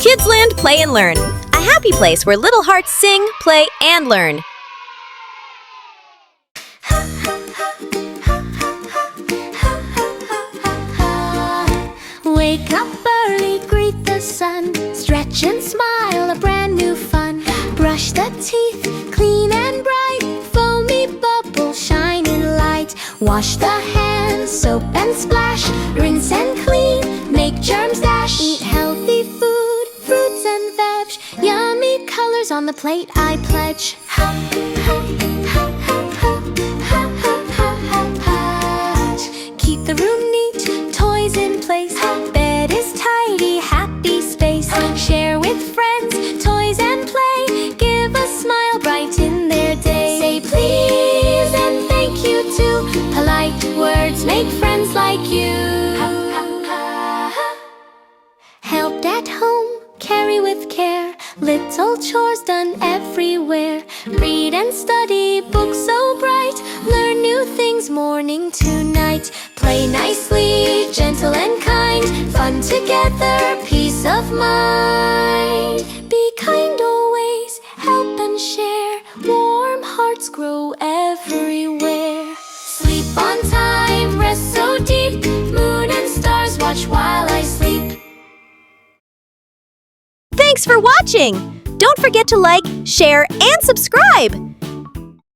Kidsland Play and Learn, a happy place where little hearts sing, play, and learn. Wake up early, greet the sun, stretch and smile, a brand new fun. Brush the teeth, clean and bright, foamy bubble, shining light. Wash the hands, soap and splash, rinse and clean, make germs dash. Eat healthy food, fruits and veg, yummy colors on the plate I pledge. Keep the room neat, toys in place, bed is tidy, happy space. Share with friends, toys and play, give a smile, brighten their day. Say please and thank you too, polite words make friends like you. Helped at home, carry with care, little chores done everywhere. Read and study, books so bright, learn new things morning to night. Play nicely, gentle and kind, fun together, peace of mind. Be kind always, help and share, warm hearts grow everywhere. Sleep on time, rest so deep, moon and stars watch while I sleep. Thanks for watching! Don't forget to like, share, and subscribe!